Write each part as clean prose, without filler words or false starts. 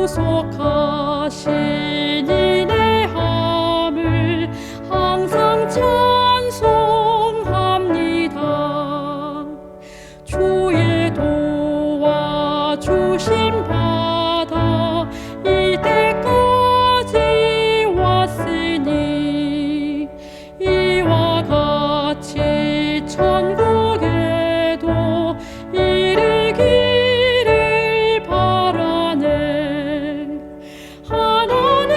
구속하신 이의 함을 항상 찬송합니다. 주의 도와주심 받아 이때까지 왔으니 이와 같이 천국에도 이르기를 바라네. 하나님의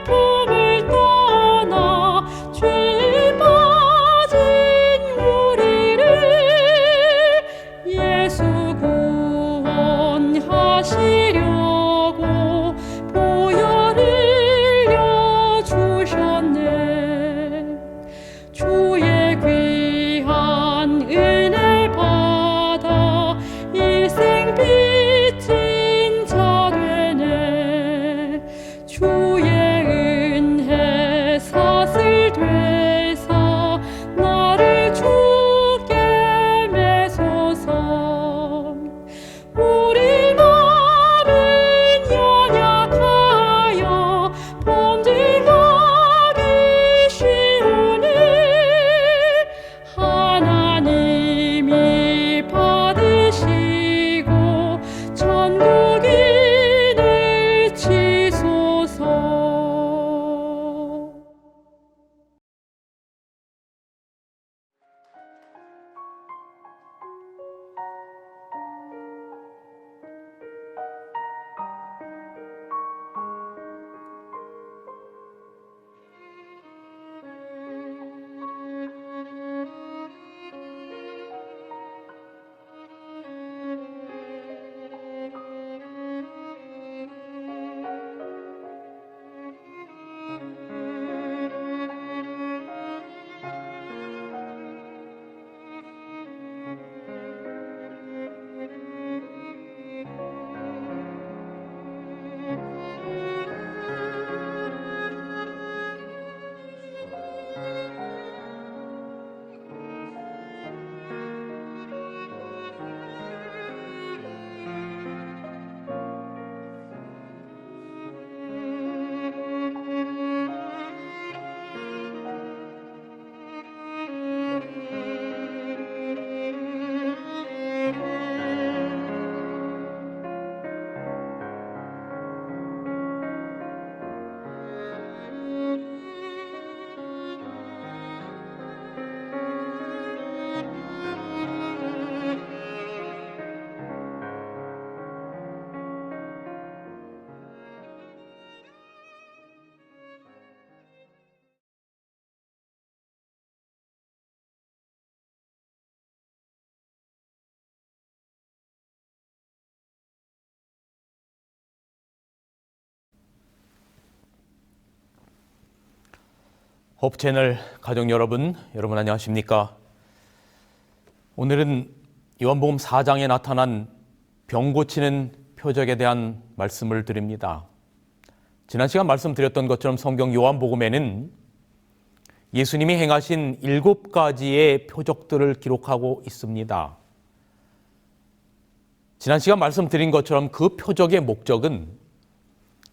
품을 떠나 죄에 빠진 우리를 예수 구원하시려고 보혈 흘려 주셨네. 주의 귀한 은혜 받아 일생 빚진 자 되네. 주의 은혜 사슬 되사 나를 주께 매소서. 우리 마음은 연약하여 범죄하기 쉬우니 하나님이 받으시고 천국인을 치소서. 홉채널 가족 여러분 안녕하십니까? 오늘은 요한복음 4장에 나타난 병 고치는 표적에 대한 말씀을 드립니다. 지난 시간 말씀드렸던 것처럼 성경 요한복음에는 예수님이 행하신 7가지의 표적들을 기록하고 있습니다. 지난 시간 말씀드린 것처럼 그 표적의 목적은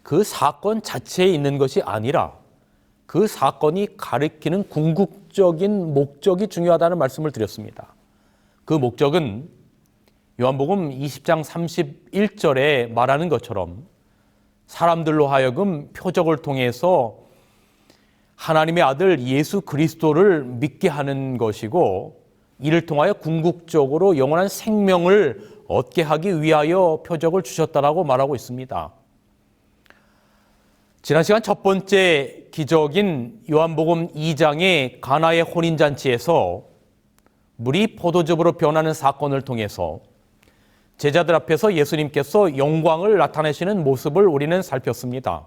그 사건 자체에 있는 것이 아니라 그 사건이 가리키는 궁극적인 목적이 중요하다는 말씀을 드렸습니다. 그 목적은 요한복음 20장 31절에 말하는 것처럼 사람들로 하여금 표적을 통해서 하나님의 아들 예수 그리스도를 믿게 하는 것이고, 이를 통하여 궁극적으로 영원한 생명을 얻게 하기 위하여 표적을 주셨다라고 말하고 있습니다. 지난 시간 첫 번째 기적인 요한복음 2장의 가나의 혼인잔치에서 물이 포도즙으로 변하는 사건을 통해서 제자들 앞에서 예수님께서 영광을 나타내시는 모습을 우리는 살폈습니다.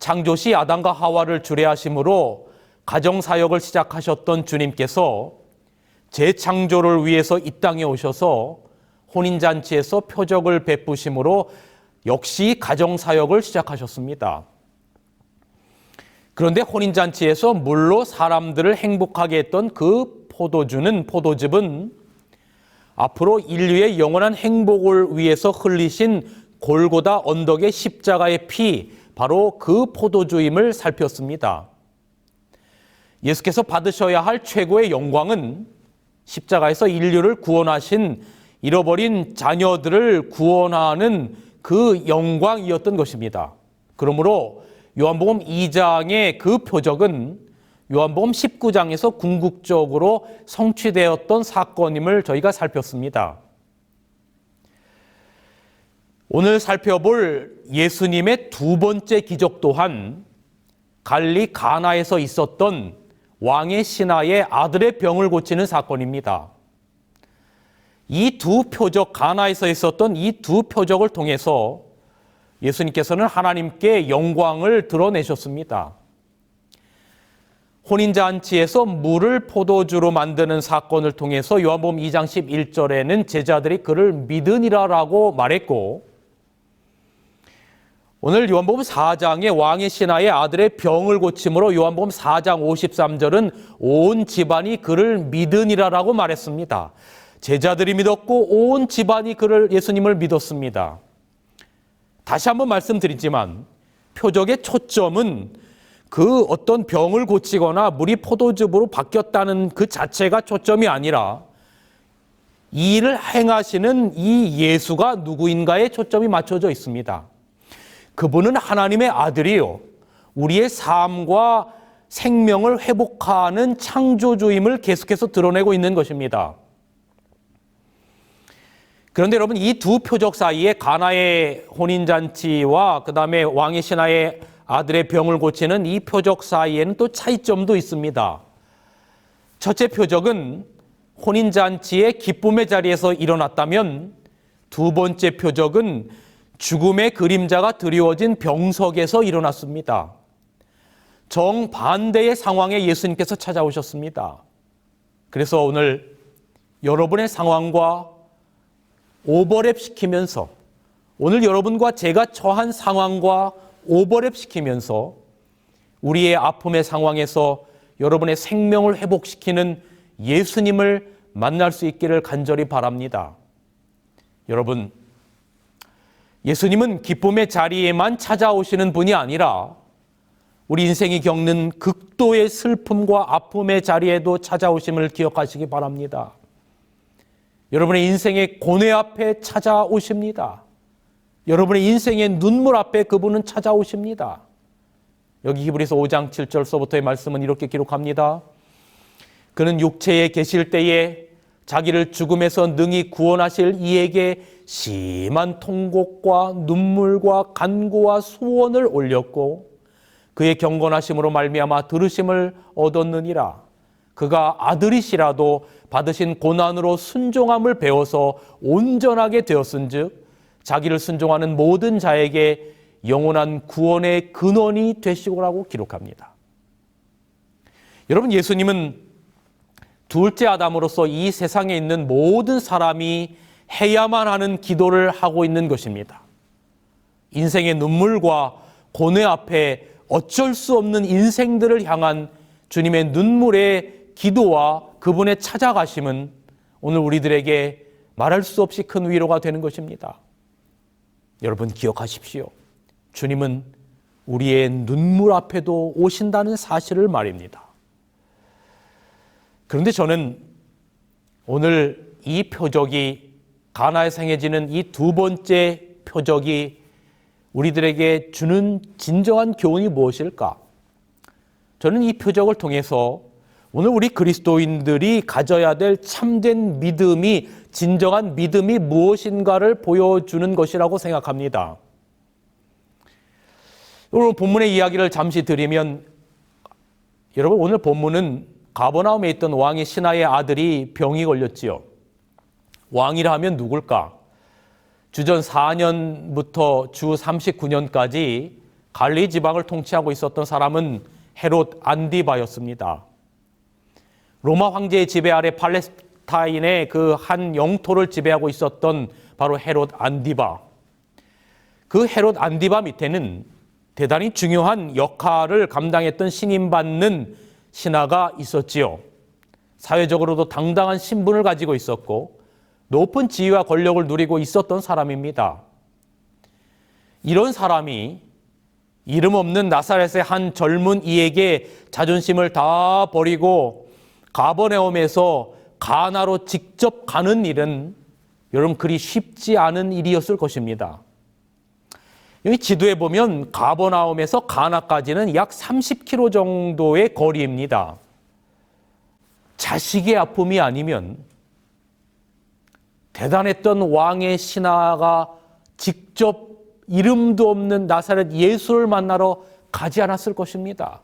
창조시 아담과 하와를 주례하심으로 가정사역을 시작하셨던 주님께서 재창조를 위해서 이 땅에 오셔서 혼인잔치에서 표적을 베푸심으로 역시 가정사역을 시작하셨습니다. 그런데 혼인잔치에서 물로 사람들을 행복하게 했던 그 포도즙은 앞으로 인류의 영원한 행복을 위해서 흘리신 골고다 언덕의 십자가의 피, 바로 그 포도주임을 살폈습니다. 예수께서 받으셔야 할 최고의 영광은 십자가에서 인류를 구원하신 잃어버린 자녀들을 구원하는 그 영광이었던 것입니다. 그러므로 요한복음 2장의 그 표적은 요한복음 19장에서 궁극적으로 성취되었던 사건임을 저희가 살폈습니다. 오늘 살펴볼 예수님의 두 번째 기적 또한 갈릴리 가나에서 있었던 왕의 신하의 아들의 병을 고치는 사건입니다. 이 두 표적, 가나에서 있었던 이 두 표적을 통해서 예수님께서는 하나님께 영광을 드러내셨습니다. 혼인잔치에서 물을 포도주로 만드는 사건을 통해서 요한복음 2장 11절에는 제자들이 그를 믿으니라라고 말했고, 오늘 요한복음 4장의 왕의 신하의 아들의 병을 고침으로 요한복음 4장 53절은 온 집안이 그를 믿으니라라고 말했습니다. 제자들이 믿었고 온 집안이 예수님을 믿었습니다. 다시 한번 말씀드리지만 표적의 초점은 그 어떤 병을 고치거나 물이 포도즙으로 바뀌었다는 그 자체가 초점이 아니라 이 일을 행하시는 이 예수가 누구인가에 초점이 맞춰져 있습니다. 그분은 하나님의 아들이요, 우리의 삶과 생명을 회복하는 창조주임을 계속해서 드러내고 있는 것입니다. 그런데 여러분, 이 두 표적 사이에 가나의 혼인잔치와 그 다음에 왕의 신하의 아들의 병을 고치는 이 표적 사이에는 또 차이점도 있습니다. 첫째 표적은 혼인잔치의 기쁨의 자리에서 일어났다면, 두 번째 표적은 죽음의 그림자가 드리워진 병석에서 일어났습니다. 정반대의 상황에 예수님께서 찾아오셨습니다. 그래서 오늘 여러분의 상황과 오버랩 시키면서, 오늘 여러분과 제가 처한 상황과 오버랩 시키면서 우리의 아픔의 상황에서 여러분의 생명을 회복시키는 예수님을 만날 수 있기를 간절히 바랍니다. 여러분, 예수님은 기쁨의 자리에만 찾아오시는 분이 아니라 우리 인생이 겪는 극도의 슬픔과 아픔의 자리에도 찾아오심을 기억하시기 바랍니다. 여러분의 인생의 고뇌 앞에 찾아오십니다. 여러분의 인생의 눈물 앞에 그분은 찾아오십니다. 여기 히브리서 5장 7절서부터의 말씀은 이렇게 기록합니다. 그는 육체에 계실 때에 자기를 죽음에서 능히 구원하실 이에게 심한 통곡과 눈물과 간구와 수원을 올렸고 그의 경건하심으로 말미암아 들으심을 얻었느니라. 그가 아들이시라도 받으신 고난으로 순종함을 배워서 온전하게 되었은즉 자기를 순종하는 모든 자에게 영원한 구원의 근원이 되시고라고 기록합니다. 여러분, 예수님은 둘째 아담으로서 이 세상에 있는 모든 사람이 해야만 하는 기도를 하고 있는 것입니다. 인생의 눈물과 고뇌 앞에 어쩔 수 없는 인생들을 향한 주님의 눈물의 기도와 그분의 찾아가심은 오늘 우리들에게 말할 수 없이 큰 위로가 되는 것입니다. 여러분, 기억하십시오. 주님은 우리의 눈물 앞에도 오신다는 사실을 말입니다. 그런데 저는 오늘 이 표적이, 가나에서 행해지는 이 두 번째 표적이 우리들에게 주는 진정한 교훈이 무엇일까? 저는 이 표적을 통해서 오늘 우리 그리스도인들이 가져야 될 참된 믿음이, 진정한 믿음이 무엇인가를 보여주는 것이라고 생각합니다. 오늘 본문의 이야기를 잠시 드리면, 여러분, 오늘 본문은 가버나움에 있던 왕의 신하의 아들이 병이 걸렸지요. 왕이라 하면 누굴까? 주전 4년부터 주 39년까지 갈릴리 지방을 통치하고 있었던 사람은 헤롯 안디바였습니다. 로마 황제의 지배 아래 팔레스타인의 그 한 영토를 지배하고 있었던 바로 헤롯 안디바. 그 헤롯 안디바 밑에는 대단히 중요한 역할을 감당했던 신임받는 신하가 있었지요. 사회적으로도 당당한 신분을 가지고 있었고 높은 지위와 권력을 누리고 있었던 사람입니다. 이런 사람이 이름 없는 나사렛의 한 젊은 이에게 자존심을 다 버리고 가버나움에서 가나로 직접 가는 일은 여러분 그리 쉽지 않은 일이었을 것입니다. 여기 지도에 보면 가버나움에서 가나까지는 약 30km 정도의 거리입니다. 자식의 아픔이 아니면 대단했던 왕의 신하가 직접 이름도 없는 나사렛 예수를 만나러 가지 않았을 것입니다.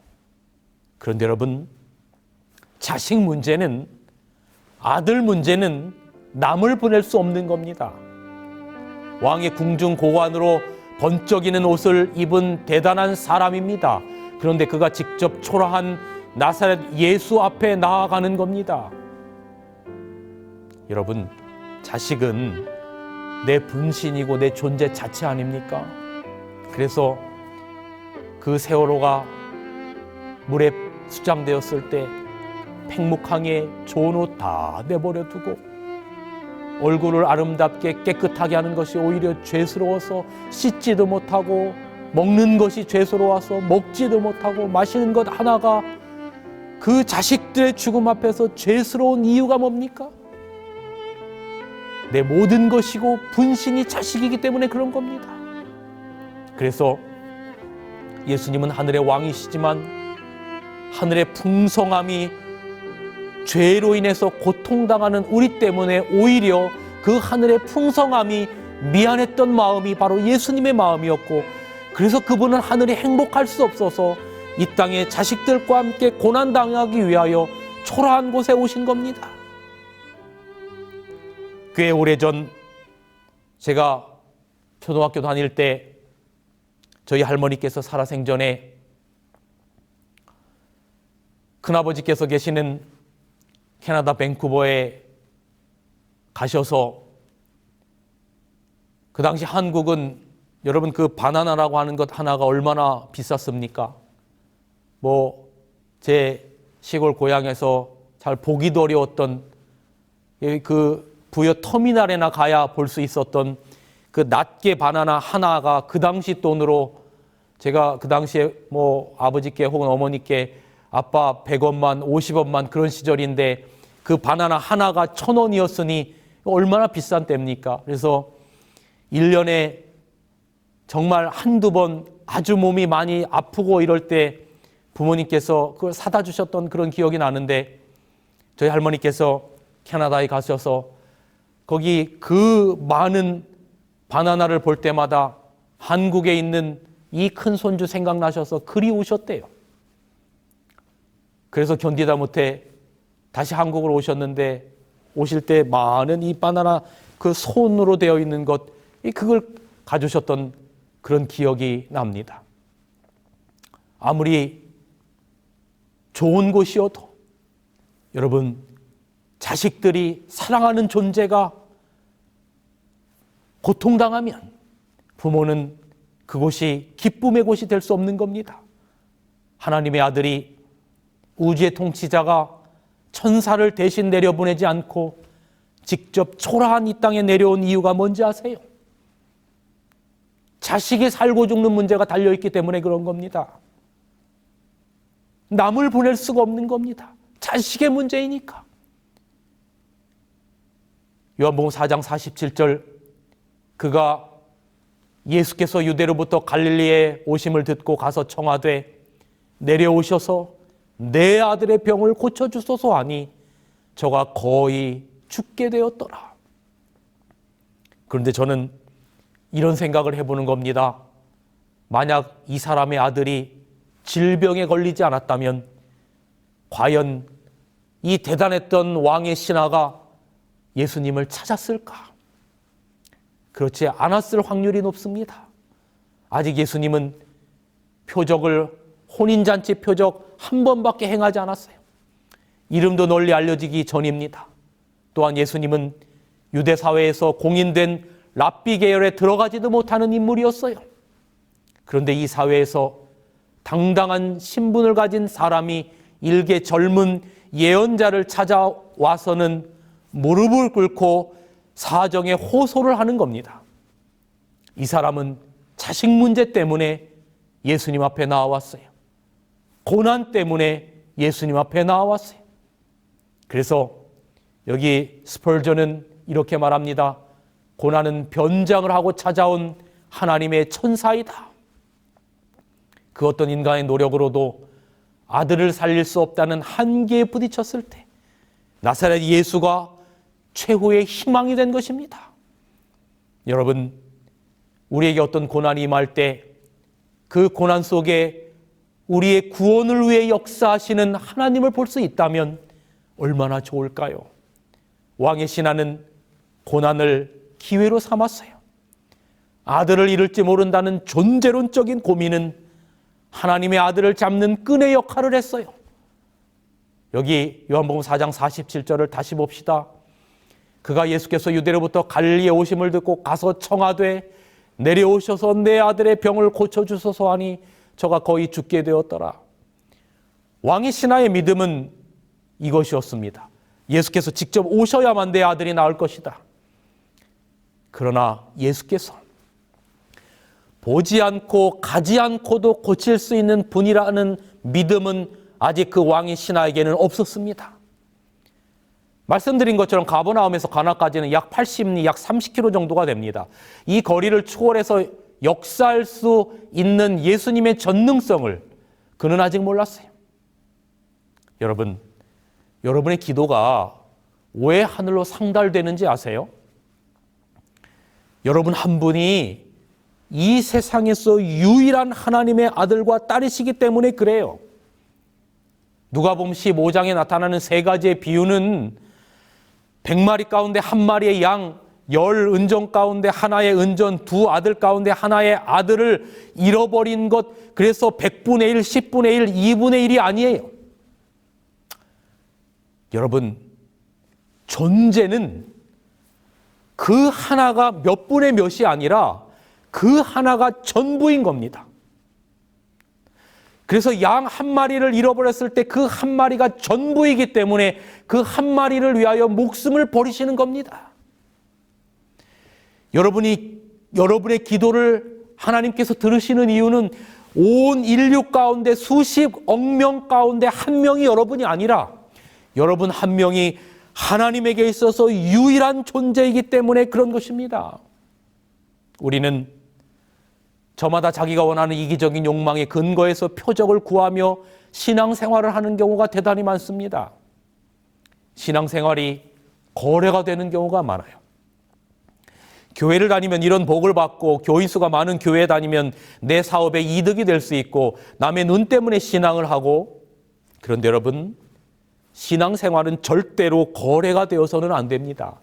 그런데 여러분, 자식 문제는, 아들 문제는 남을 보낼 수 없는 겁니다. 왕의 궁중 고관으로 번쩍이는 옷을 입은 대단한 사람입니다. 그런데 그가 직접 초라한 나사렛 예수 앞에 나아가는 겁니다. 여러분, 자식은 내 분신이고 내 존재 자체 아닙니까? 그래서 그 세월호가 물에 수장되었을 때 팽목항에 좋은 옷 다 내버려 두고 얼굴을 아름답게 깨끗하게 하는 것이 오히려 죄스러워서 씻지도 못하고, 먹는 것이 죄스러워서 먹지도 못하고, 마시는 것 하나가 그 자식들의 죽음 앞에서 죄스러운 이유가 뭡니까? 내 모든 것이고 분신이 자식이기 때문에 그런 겁니다. 그래서 예수님은 하늘의 왕이시지만 하늘의 풍성함이 죄로 인해서 고통당하는 우리 때문에 오히려 그 하늘의 풍성함이 미안했던 마음이 바로 예수님의 마음이었고, 그래서 그분은 하늘이 행복할 수 없어서 이 땅에 자식들과 함께 고난당하기 위하여 초라한 곳에 오신 겁니다. 꽤 오래전 제가 초등학교 다닐 때 저희 할머니께서 살아생전에 큰아버지께서 계시는 캐나다 밴쿠버에 가셔서, 그 당시 한국은 여러분 그 바나나라고 하는 것 하나가 얼마나 비쌌습니까? 제 시골 고향에서 잘 보기도 어려웠던 그 부여 터미널에나 가야 볼 수 있었던 그 낱개 바나나 하나가 그 당시 돈으로, 제가 그 당시에 아버지께 혹은 어머니께 아빠 100원만 50원만 그런 시절인데 그 바나나 하나가 1,000원이었으니 얼마나 비싼 때입니까? 그래서 1년에 정말 한두 번 아주 몸이 많이 아프고 이럴 때 부모님께서 그걸 사다 주셨던 그런 기억이 나는데, 저희 할머니께서 캐나다에 가셔서 거기 그 많은 바나나를 볼 때마다 한국에 있는 이 큰 손주 생각나셔서 그리우셨대요. 그래서 견디다 못해 다시 한국으로 오셨는데, 오실 때 많은 이 바나나 그 손으로 되어 있는 것, 그걸 가져오셨던 그런 기억이 납니다. 아무리 좋은 곳이어도 여러분, 자식들이 사랑하는 존재가 고통당하면 부모는 그곳이 기쁨의 곳이 될 수 없는 겁니다. 하나님의 아들이, 우주의 통치자가 천사를 대신 내려보내지 않고 직접 초라한 이 땅에 내려온 이유가 뭔지 아세요? 자식이 살고 죽는 문제가 달려있기 때문에 그런 겁니다. 남을 보낼 수가 없는 겁니다. 자식의 문제이니까. 요한복음 4장 47절, 그가 예수께서 유대로부터 갈릴리에 오심을 듣고 가서 청하되 내려오셔서 내 아들의 병을 고쳐주소서 하니 저가 거의 죽게 되었더라. 그런데 저는 이런 생각을 해보는 겁니다. 만약 이 사람의 아들이 질병에 걸리지 않았다면 과연 이 대단했던 왕의 신하가 예수님을 찾았을까? 그렇지 않았을 확률이 높습니다. 아직 예수님은 표적을, 혼인잔치 표적 한 번밖에 행하지 않았어요. 이름도 널리 알려지기 전입니다. 또한 예수님은 유대 사회에서 공인된 랍비 계열에 들어가지도 못하는 인물이었어요. 그런데 이 사회에서 당당한 신분을 가진 사람이 일개 젊은 예언자를 찾아와서는 무릎을 꿇고 사정에 호소를 하는 겁니다. 이 사람은 자식 문제 때문에 예수님 앞에 나와왔어요. 고난 때문에 예수님 앞에 나와왔어요. 그래서 여기 스펄전은 이렇게 말합니다. 고난은 변장을 하고 찾아온 하나님의 천사이다. 그 어떤 인간의 노력으로도 아들을 살릴 수 없다는 한계에 부딪혔을 때 나사렛 예수가 최후의 희망이 된 것입니다. 여러분, 우리에게 어떤 고난이 임할 때 그 고난 속에 우리의 구원을 위해 역사하시는 하나님을 볼 수 있다면 얼마나 좋을까요? 왕의 신하는 고난을 기회로 삼았어요. 아들을 잃을지 모른다는 존재론적인 고민은 하나님의 아들을 잡는 끈의 역할을 했어요. 여기 요한복음 4장 47절을 다시 봅시다. 그가 예수께서 유대로부터 갈릴리에 오심을 듣고 가서 청하되 내려오셔서 내 아들의 병을 고쳐주소서 하니 저가 거의 죽게 되었더라. 왕의 신하의 믿음은 이것이었습니다. 예수께서 직접 오셔야만 내 아들이 나을 것이다. 그러나 예수께서 보지 않고 가지 않고도 고칠 수 있는 분이라는 믿음은 아직 그 왕의 신하에게는 없었습니다. 말씀드린 것처럼 가버나움에서 가나까지는 약 80리, 약 30km 정도가 됩니다. 이 거리를 초월해서 역사할 수 있는 예수님의 전능성을 그는 아직 몰랐어요. 여러분, 여러분의 기도가 왜 하늘로 상달되는지 아세요? 여러분 한 분이 이 세상에서 유일한 하나님의 아들과 딸이시기 때문에 그래요. 누가복음 15장에 나타나는 세 가지의 비유는 100마리 가운데 한 마리의 양, 10은정 가운데 하나의 은전, 두 아들 가운데 하나의 아들을 잃어버린 것, 그래서 100분의 1, 10분의 1, 2분의 1이 아니에요. 여러분, 존재는 그 하나가 몇 분의 몇이 아니라 그 하나가 전부인 겁니다. 그래서 양 한 마리를 잃어버렸을 때 그 한 마리가 전부이기 때문에 그 한 마리를 위하여 목숨을 버리시는 겁니다. 여러분의 기도를 하나님께서 들으시는 이유는 온 인류 가운데 수십억 명 가운데 한 명이 여러분이 아니라 여러분 한 명이 하나님에게 있어서 유일한 존재이기 때문에 그런 것입니다. 우리는 저마다 자기가 원하는 이기적인 욕망의 근거에서 표적을 구하며 신앙생활을 하는 경우가 대단히 많습니다. 신앙생활이 거래가 되는 경우가 많아요. 교회를 다니면 이런 복을 받고 교인 수가 많은 교회에 다니면 내 사업에 이득이 될 수 있고 남의 눈 때문에 신앙을 하고, 그런데 여러분, 신앙생활은 절대로 거래가 되어서는 안 됩니다.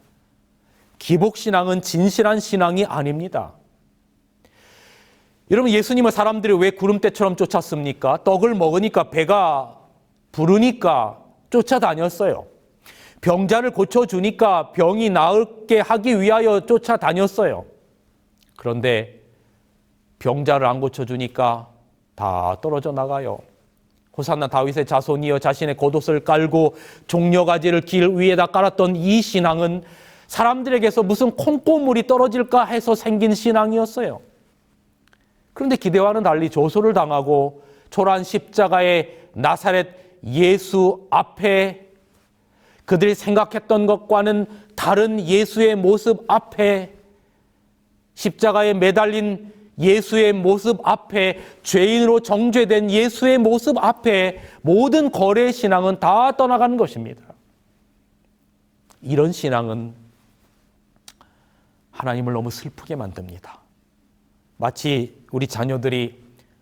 기복신앙은 진실한 신앙이 아닙니다. 여러분, 예수님을 사람들이 왜 구름대처럼 쫓았습니까? 떡을 먹으니까 배가 부르니까 쫓아다녔어요. 병자를 고쳐주니까 병이 나을게 하기 위하여 쫓아다녔어요. 그런데 병자를 안 고쳐주니까 다 떨어져 나가요. 호산나 다윗의 자손이여 자신의 겉옷을 깔고 종려가지를 길 위에다 깔았던 이 신앙은 사람들에게서 무슨 콩고물이 떨어질까 해서 생긴 신앙이었어요. 그런데 기대와는 달리 조소를 당하고 초라한 십자가의 나사렛 예수 앞에 그들이 생각했던 것과는 다른 예수의 모습 앞에, 십자가에 매달린 예수의 모습 앞에, 죄인으로 정죄된 예수의 모습 앞에 모든 거래의 신앙은 다 떠나가는 것입니다. 이런 신앙은 하나님을 너무 슬프게 만듭니다. 마치 우리 자녀들이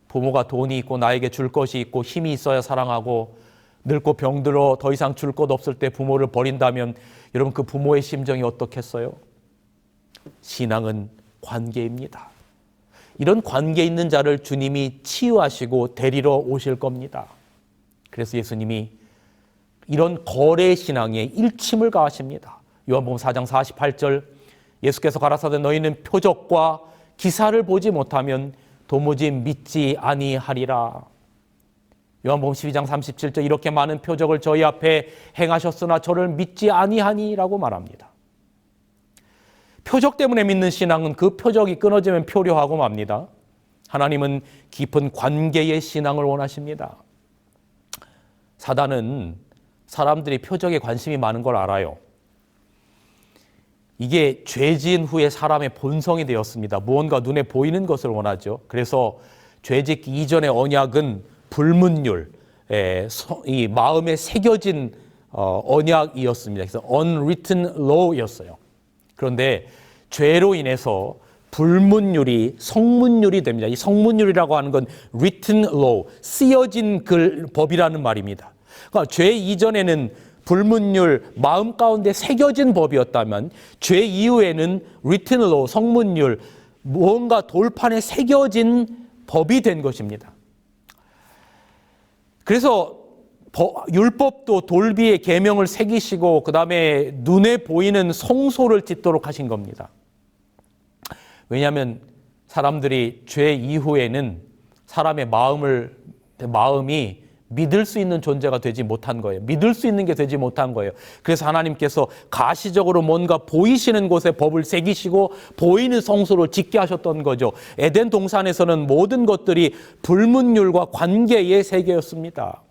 부모가 돈이 있고 나에게 줄 것이 있고 힘이 있어야 사랑하고 늙고 병들어 더 이상 줄 것 없을 때 부모를 버린다면 여러분 그 부모의 심정이 어떻겠어요? 신앙은 관계입니다. 이런 관계 있는 자를 주님이 치유하시고 데리러 오실 겁니다. 그래서 예수님이 이런 거래 신앙에 일침을 가하십니다. 요한복음 4장 48절 예수께서 가라사대 너희는 표적과 기사를 보지 못하면 도무지 믿지 아니하리라. 요한복음 12장 37절 이렇게 많은 표적을 저희 앞에 행하셨으나 저를 믿지 아니하니라고 말합니다. 표적 때문에 믿는 신앙은 그 표적이 끊어지면 표류하고 맙니다. 하나님은 깊은 관계의 신앙을 원하십니다. 사단은 사람들이 표적에 관심이 많은 걸 알아요. 이게 죄 지은 후에 사람의 본성이 되었습니다. 무언가 눈에 보이는 것을 원하죠. 그래서 죄 짓기 이전의 언약은 불문율, 이 마음에 새겨진 언약이었습니다. 그래서 unwritten law였어요. 그런데 죄로 인해서 불문율이 성문율이 됩니다. 이 성문율이라고 하는 건 written law, 쓰여진 법이라는 말입니다. 그러니까 죄 이전에는 불문율, 마음 가운데 새겨진 법이었다면 죄 이후에는 written law, 성문율, 무언가 돌판에 새겨진 법이 된 것입니다. 그래서 율법도 돌비의 계명을 새기시고 그 다음에 눈에 보이는 성소를 짓도록 하신 겁니다. 왜냐하면 사람들이 죄 이후에는 사람의 마음이 믿을 수 있는 존재가 되지 못한 거예요. 믿을 수 있는 게 되지 못한 거예요. 그래서 하나님께서 가시적으로 뭔가 보이시는 곳에 법을 새기시고 보이는 성소를 짓게 하셨던 거죠. 에덴 동산에서는 모든 것들이 불문율과 관계의 세계였습니다.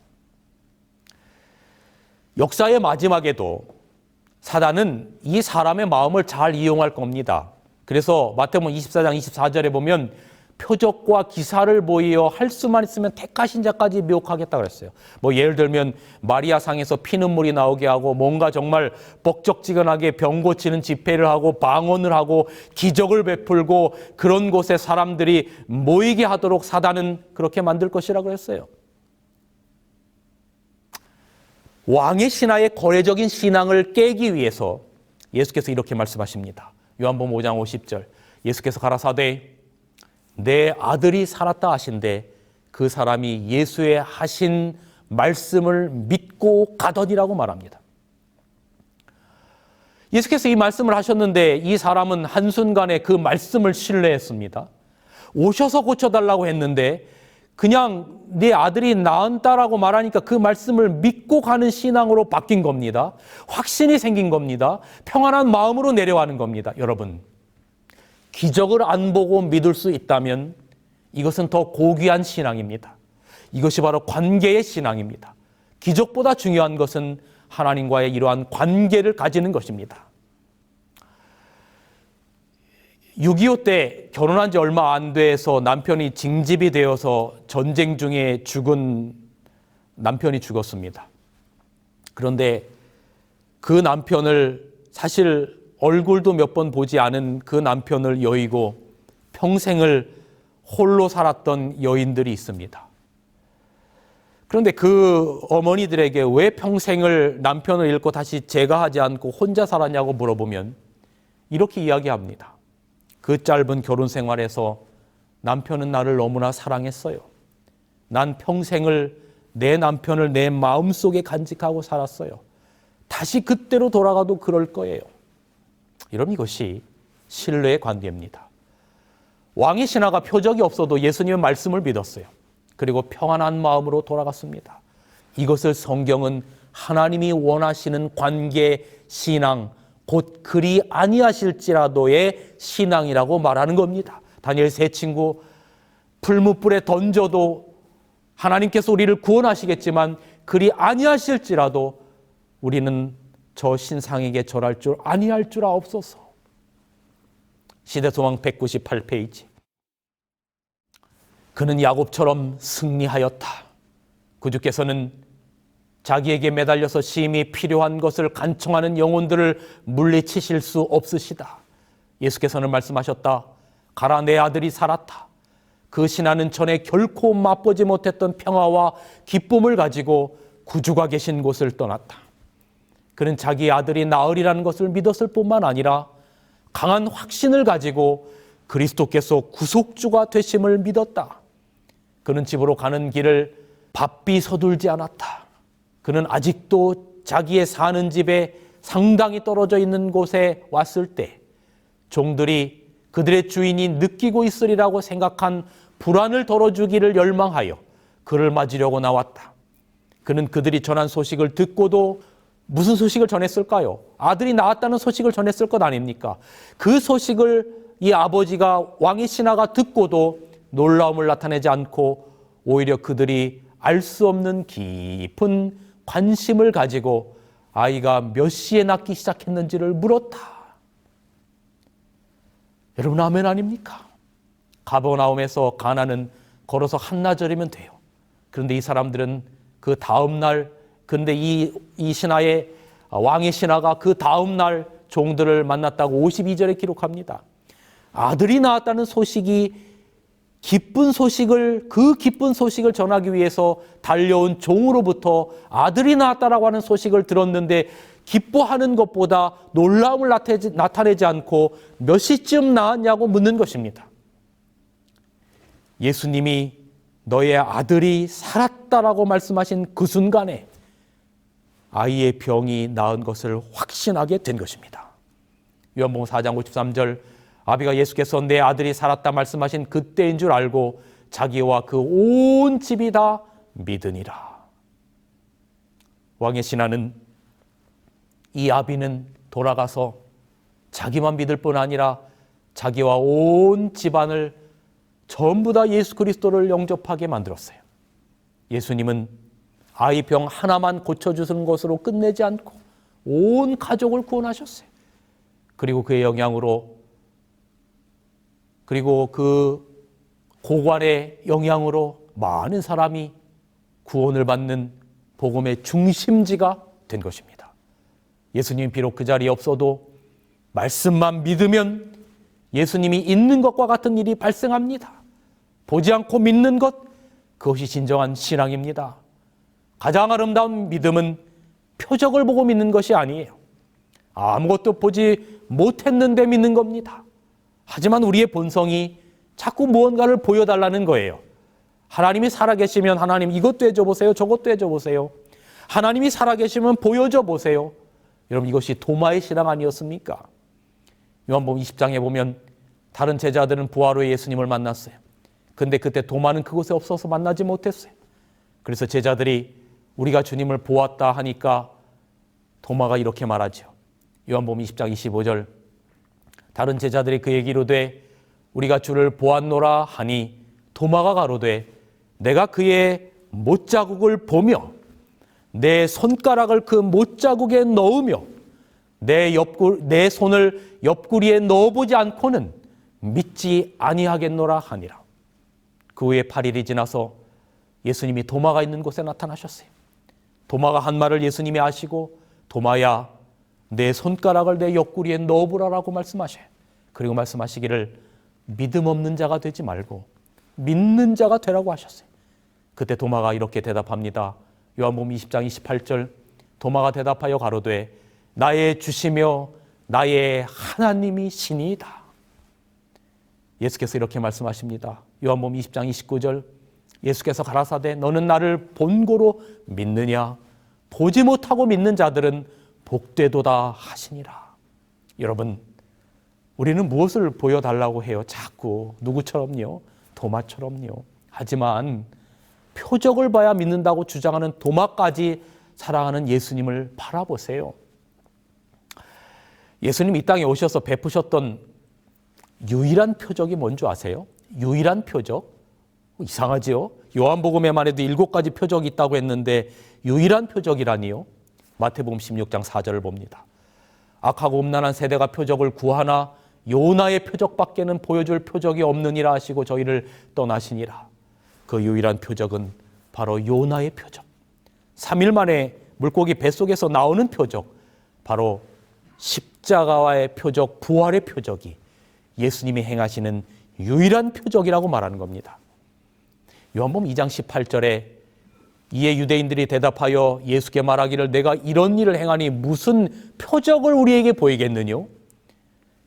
역사의 마지막에도 사단은 이 사람의 마음을 잘 이용할 겁니다. 그래서 마태복음 24장 24절에 보면 표적과 기사를 보이어 할 수만 있으면 택하신 자까지 미혹하겠다 그랬어요. 뭐 예를 들면 마리아 상에서 피눈물이 나오게 하고 뭔가 정말 벅적지근하게 병 고치는 집회를 하고 방언을 하고 기적을 베풀고 그런 곳에 사람들이 모이게 하도록 사단은 그렇게 만들 것이라고 했어요. 왕의 신하의 거래적인 신앙을 깨기 위해서 예수께서 이렇게 말씀하십니다. 요한복음 5장 50절 예수께서 가라사대 내 아들이 살았다 하신데 그 사람이 예수의 하신 말씀을 믿고 가더니라고 말합니다. 예수께서 이 말씀을 하셨는데 이 사람은 한순간에 그 말씀을 신뢰했습니다. 오셔서 고쳐달라고 했는데 그냥 내 아들이 나은다라고 말하니까 그 말씀을 믿고 가는 신앙으로 바뀐 겁니다. 확신이 생긴 겁니다. 평안한 마음으로 내려가는 겁니다. 여러분, 기적을 안 보고 믿을 수 있다면 이것은 더 고귀한 신앙입니다. 이것이 바로 관계의 신앙입니다. 기적보다 중요한 것은 하나님과의 이러한 관계를 가지는 것입니다. 6.25 때 결혼한 지 얼마 안 돼서 남편이 징집이 되어서 전쟁 중에 죽은 남편이 죽었습니다. 그런데 그 남편을 사실 얼굴도 몇 번 보지 않은 그 남편을 여의고 평생을 홀로 살았던 여인들이 있습니다. 그런데 그 어머니들에게 왜 평생을 남편을 잃고 다시 제가하지 않고 혼자 살았냐고 물어보면 이렇게 이야기합니다. 그 짧은 결혼 생활에서 남편은 나를 너무나 사랑했어요. 난 평생을 내 남편을 내 마음속에 간직하고 살았어요. 다시 그때로 돌아가도 그럴 거예요. 이런 이것이 신뢰의 관계입니다. 왕의 신하가 표적이 없어도 예수님의 말씀을 믿었어요. 그리고 평안한 마음으로 돌아갔습니다. 이것을 성경은 하나님이 원하시는 관계, 신앙, 곧 그리 아니하실지라도의 신앙이라고 말하는 겁니다. 다니엘 세 친구 풀무불에 던져도 하나님께서 우리를 구원하시겠지만 그리 아니하실지라도 우리는 저 신상에게 절할 줄 아니할 줄 아옵소서. 시대소망 198페이지. 그는 야곱처럼 승리하였다. 구주께서는 자기에게 매달려서 심히 필요한 것을 간청하는 영혼들을 물리치실 수 없으시다. 예수께서는 말씀하셨다. 가라, 내 아들이 살았다. 그 신하는 전에 결코 맛보지 못했던 평화와 기쁨을 가지고 구주가 계신 곳을 떠났다. 그는 자기 아들이 나으리라는 것을 믿었을 뿐만 아니라 강한 확신을 가지고 그리스도께서 구속주가 되심을 믿었다. 그는 집으로 가는 길을 바삐 서둘지 않았다. 그는 아직도 자기의 사는 집에 상당히 떨어져 있는 곳에 왔을 때 종들이 그들의 주인이 느끼고 있으리라고 생각한 불안을 덜어주기를 열망하여 그를 맞으려고 나왔다. 그는 그들이 전한 소식을 듣고도 무슨 소식을 전했을까요? 아들이 낳았다는 소식을 전했을 것 아닙니까? 그 소식을 이 아버지가 왕의 신하가 듣고도 놀라움을 나타내지 않고 오히려 그들이 알 수 없는 깊은 관심을 가지고 아이가 몇 시에 낳기 시작했는지를 물었다. 여러분, 아멘 아닙니까? 가버나움에서 가나는 걸어서 한나절이면 돼요. 그런데 이 사람들은 그 다음 날, 근데 이 신하의 왕의 신하가 그 다음 날 종들을 만났다고 52절에 기록합니다. 아들이 낳았다는 소식이 그 기쁜 소식을 전하기 위해서 달려온 종으로부터 아들이 낳았다라고 하는 소식을 들었는데 기뻐하는 것보다 놀라움을 나타내지 않고 몇 시쯤 낳았냐고 묻는 것입니다. 예수님이 너의 아들이 살았다라고 말씀하신 그 순간에 아이의 병이 나은 것을 확신하게 된 것입니다. 요한복음 4장 53절, 아비가 예수께서 내 아들이 살았다 말씀하신 그때인 줄 알고 자기와 그 온 집이 다 믿으니라. 왕의 신하는, 이 아비는 돌아가서 자기만 믿을 뿐 아니라 자기와 온 집안을 전부 다 예수 그리스도를 영접하게 만들었어요. 예수님은 아이 병 하나만 고쳐주는 것으로 끝내지 않고 온 가족을 구원하셨어요. 그리고 그의 영향으로, 그리고 그 고관의 영향으로 많은 사람이 구원을 받는 복음의 중심지가 된 것입니다. 예수님이 비록 그 자리에 없어도 말씀만 믿으면 예수님이 있는 것과 같은 일이 발생합니다. 보지 않고 믿는 것, 그것이 진정한 신앙입니다. 가장 아름다운 믿음은 표적을 보고 믿는 것이 아니에요. 아무것도 보지 못했는데 믿는 겁니다. 하지만 우리의 본성이 자꾸 무언가를 보여달라는 거예요. 하나님이 살아계시면 하나님 이것도 해줘 보세요. 저것도 해줘 보세요. 하나님이 살아계시면 보여줘 보세요. 여러분, 이것이 도마의 신앙 아니었습니까? 요한복음 20장에 보면 다른 제자들은 부활 후에 예수님을 만났어요. 근데 그때 도마는 그곳에 없어서 만나지 못했어요. 그래서 제자들이 우리가 주님을 보았다 하니까 도마가 이렇게 말하죠. 요한복음 20장 25절, 다른 제자들이 그에게 이르되 우리가 주를 보았노라 하니 도마가 가로되 내가 그의 못자국을 보며 내 손가락을 그 못자국에 넣으며 내 손을 옆구리에 넣어보지 않고는 믿지 아니하겠노라 하니라. 그 후에 8일이 지나서 예수님이 도마가 있는 곳에 나타나셨어요. 도마가 한 말을 예수님이 아시고 도마야 내 손가락을 내 옆구리에 넣어보라라고 말씀하셔요. 그리고 말씀하시기를 믿음 없는 자가 되지 말고 믿는 자가 되라고 하셨어요. 그때 도마가 이렇게 대답합니다. 요한복음 20장 28절, 도마가 대답하여 가로되 나의 주시며 나의 하나님이 시니이다. 예수께서 이렇게 말씀하십니다. 요한복음 20장 29절, 예수께서 가라사대 너는 나를 본고로 믿느냐? 보지 못하고 믿는 자들은 복되도다 하시니라. 여러분, 우리는 무엇을 보여달라고 해요? 자꾸 누구처럼요? 도마처럼요. 하지만 표적을 봐야 믿는다고 주장하는 도마까지 사랑하는 예수님을 바라보세요. 예수님 이 땅에 오셔서 베푸셨던 유일한 표적이 뭔지 아세요? 유일한 표적? 이상하지요? 요한복음에만 해도 7가지 표적이 있다고 했는데 유일한 표적이라니요? 마태복음 16장 4절을 봅니다. 악하고 음란한 세대가 표적을 구하나 요나의 표적밖에는 보여줄 표적이 없느니라 하시고 저희를 떠나시니라. 그 유일한 표적은 바로 요나의 표적. 3일 만에 물고기 뱃속에서 나오는 표적, 바로 십자가와의 표적, 부활의 표적이 예수님이 행하시는 유일한 표적이라고 말하는 겁니다. 요한복음 2장 18절에 이에 유대인들이 대답하여 예수께 말하기를 내가 이런 일을 행하니 무슨 표적을 우리에게 보이겠느냐?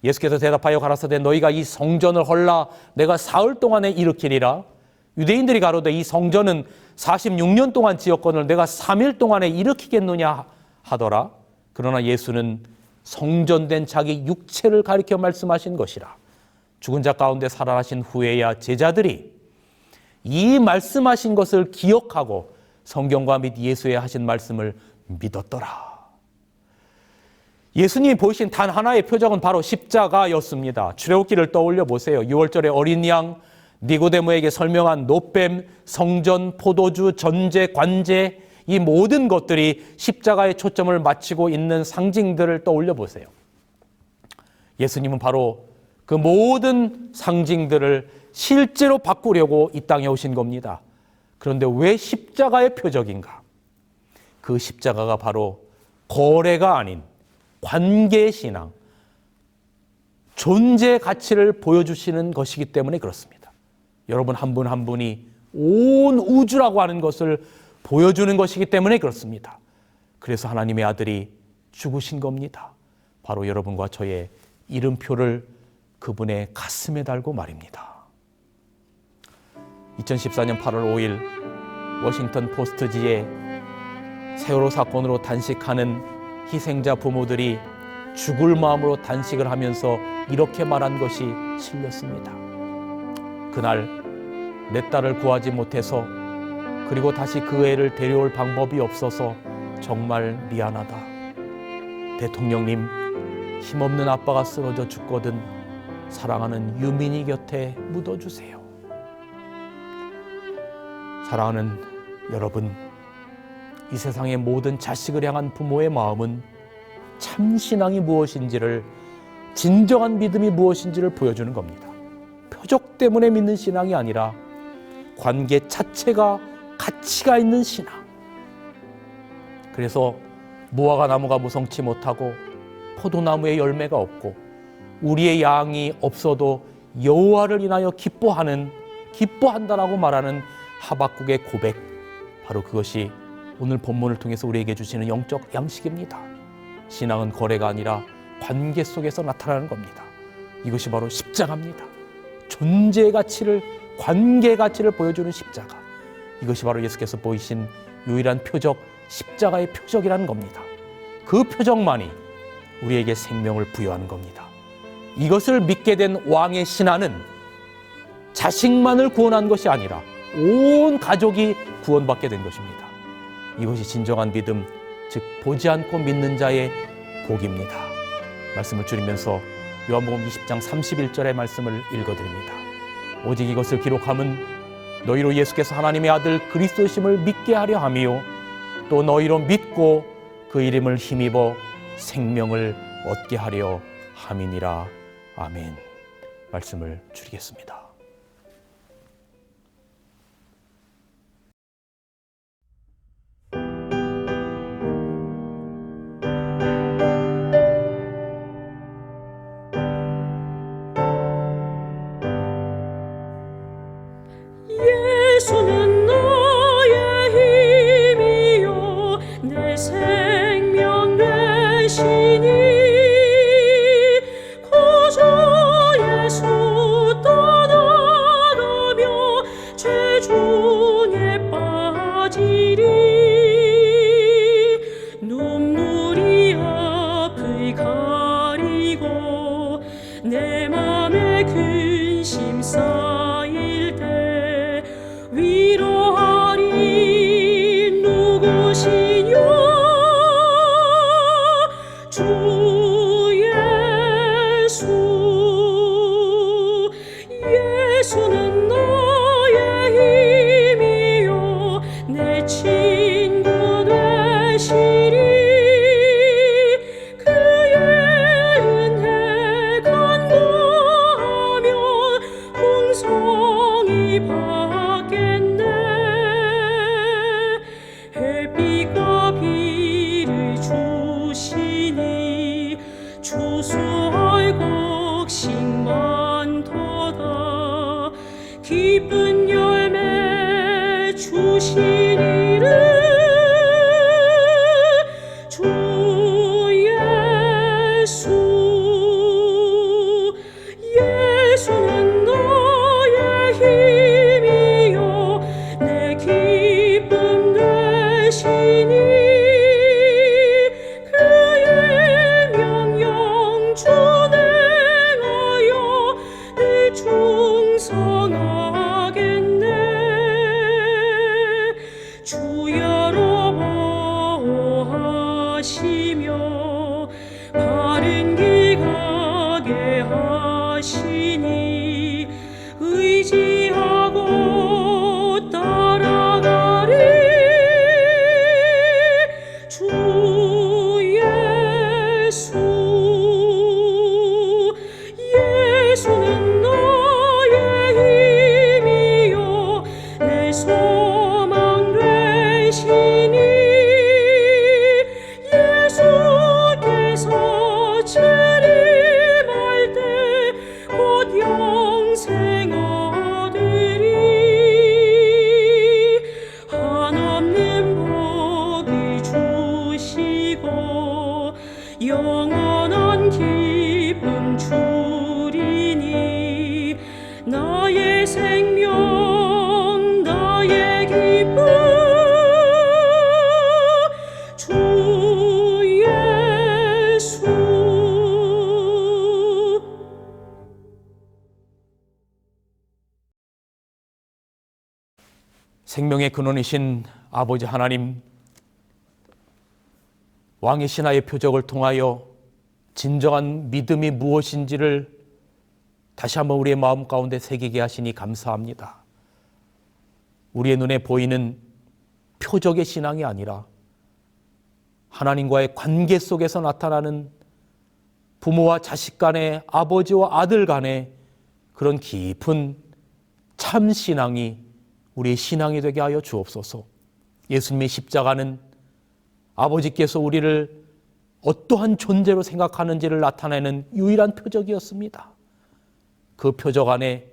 예수께서 대답하여 가라사대 너희가 이 성전을 헐라 내가 사흘 동안에 일으키리라. 유대인들이 가로되 이 성전은 46년 동안 지었거늘 내가 3일 동안에 일으키겠느냐 하더라. 그러나 예수는 성전된 자기 육체를 가리켜 말씀하신 것이라. 죽은 자 가운데 살아나신 후에야 제자들이 이 말씀하신 것을 기억하고 성경과 및 예수의 하신 말씀을 믿었더라. 예수님이 보이신 단 하나의 표적은 바로 십자가였습니다. 출애굽기를 떠올려 보세요. 6월절에 어린 양, 니고데모에게 설명한 노뱀, 성전, 포도주, 전제, 관제, 이 모든 것들이 십자가의 초점을 맞추고 있는 상징들을 떠올려 보세요. 예수님은 바로 그 모든 상징들을 실제로 바꾸려고 이 땅에 오신 겁니다. 그런데 왜 십자가의 표적인가? 그 십자가가 바로 거래가 아닌 관계의 신앙, 존재 가치를 보여주시는 것이기 때문에 그렇습니다. 여러분 한 분 한 분이 온 우주라고 하는 것을 보여주는 것이기 때문에 그렇습니다. 그래서 하나님의 아들이 죽으신 겁니다. 바로 여러분과 저의 이름표를 그분의 가슴에 달고 말입니다. 2014년 8월 5일 워싱턴 포스트지에 세월호 사건으로 단식하는 희생자 부모들이 죽을 마음으로 단식을 하면서 이렇게 말한 것이 실렸습니다. 그날 내 딸을 구하지 못해서, 그리고 다시 그 애를 데려올 방법이 없어서 정말 미안하다. 대통령님, 힘없는 아빠가 쓰러져 죽거든 사랑하는 유민이 곁에 묻어주세요. 사랑하는 여러분, 이 세상의 모든 자식을 향한 부모의 마음은 참 신앙이 무엇인지를, 진정한 믿음이 무엇인지를 보여주는 겁니다. 표적 때문에 믿는 신앙이 아니라 관계 자체가 가치가 있는 신앙. 그래서 무화과 나무가 무성치 못하고 포도나무에 열매가 없고 우리의 양이 없어도 여호와를 인하여 기뻐한다라고 말하는 하박국의 고백, 바로 그것이 오늘 본문을 통해서 우리에게 주시는 영적 양식입니다. 신앙은 거래가 아니라 관계 속에서 나타나는 겁니다. 이것이 바로 십자가입니다. 존재의 가치를, 관계의 가치를 보여주는 십자가. 이것이 바로 예수께서 보이신 유일한 표적, 십자가의 표적이라는 겁니다. 그 표적만이 우리에게 생명을 부여하는 겁니다. 이것을 믿게 된 왕의 신하는 자식만을 구원한 것이 아니라 온 가족이 구원받게 된 것입니다. 이것이 진정한 믿음, 즉 보지 않고 믿는 자의 복입니다. 말씀을 줄이면서 요한복음 20장 31절의 말씀을 읽어드립니다. 오직 이것을 기록함은 너희로 예수께서 하나님의 아들 그리스도심을 믿게 하려 함이요 또 너희로 믿고 그 이름을 힘입어 생명을 얻게 하려 함이니라. 아멘. 말씀을 줄이겠습니다. 예수는 나의 힘이요 내 생명 되시니 거저 예수 떠나가며 죄 중에 빠지리 눈물이 앞을 가리고 내 맘에 근심 쌓일 때 위로하리 누구시뇨 주 예수. 예수는 나의 힘이요 내 친구 되시리 그의 은혜 간구하며 풍성히 받겠네. 햇빛과 비를 주시니 추수할 곡식 많도다. 기쁜 열매 주시니를 주 예수. 예수는 나의 힘이요 내 기쁨 되시니 그의 명령 준행하여 늘 충성하겠네. 주야로 보호하시며 바른 길 가게 하시니 의지하 나의 생명 나의 기쁨 주 예수. 생명의 근원이신 아버지 하나님, 왕의 신하의 표적을 통하여 진정한 믿음이 무엇인지를 다시 한번 우리의 마음 가운데 새기게 하시니 감사합니다. 우리의 눈에 보이는 표적의 신앙이 아니라 하나님과의 관계 속에서 나타나는 부모와 자식 간의, 아버지와 아들 간의 그런 깊은 참 신앙이 우리의 신앙이 되게 하여 주옵소서. 예수님의 십자가는 아버지께서 우리를 어떠한 존재로 생각하는지를 나타내는 유일한 표적이었습니다. 그 표적 안에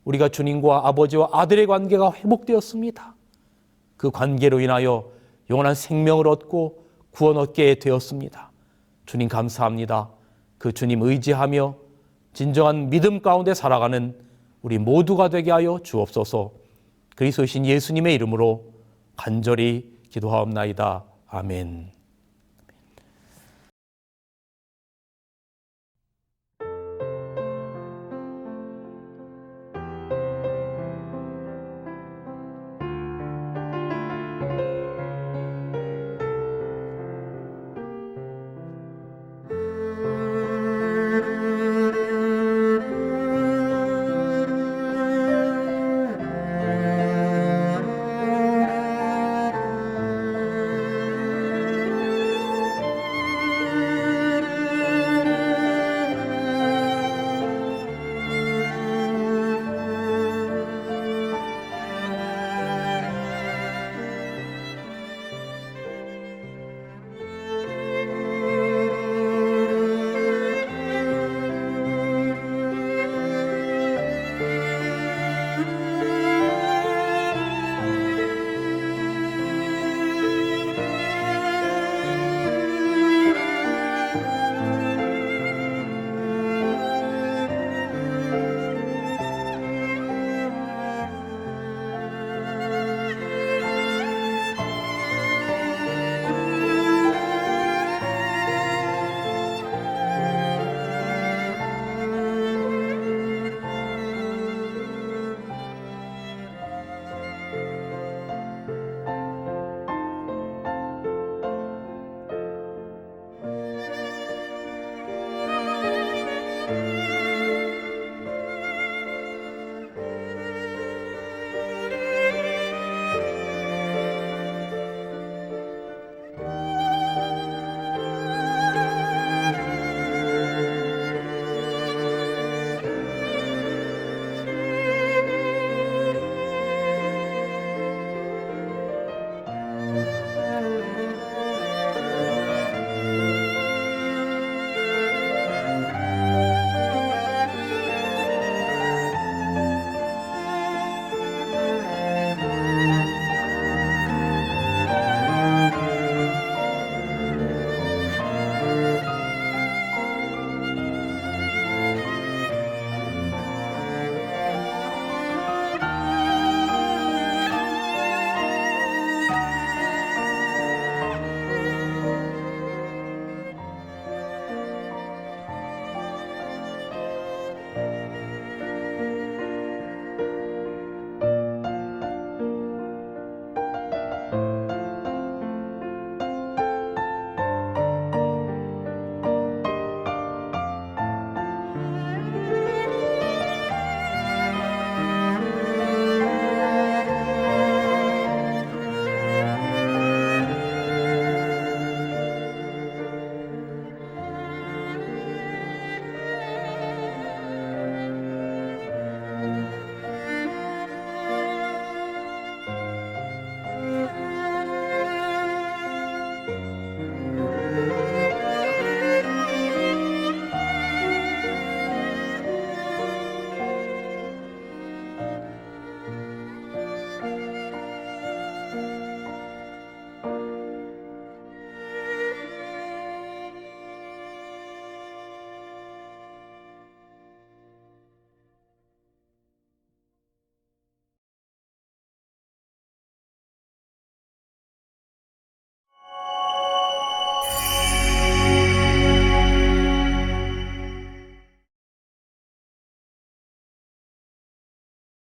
우리가 주님과 아버지와 아들의 관계가 회복되었습니다. 그 관계로 인하여 영원한 생명을 얻고 구원 얻게 되었습니다. 주님 감사합니다. 그 주님 의지하며 진정한 믿음 가운데 살아가는 우리 모두가 되게 하여 주옵소서. 그리스도이신 예수님의 이름으로 간절히 기도하옵나이다. 아멘.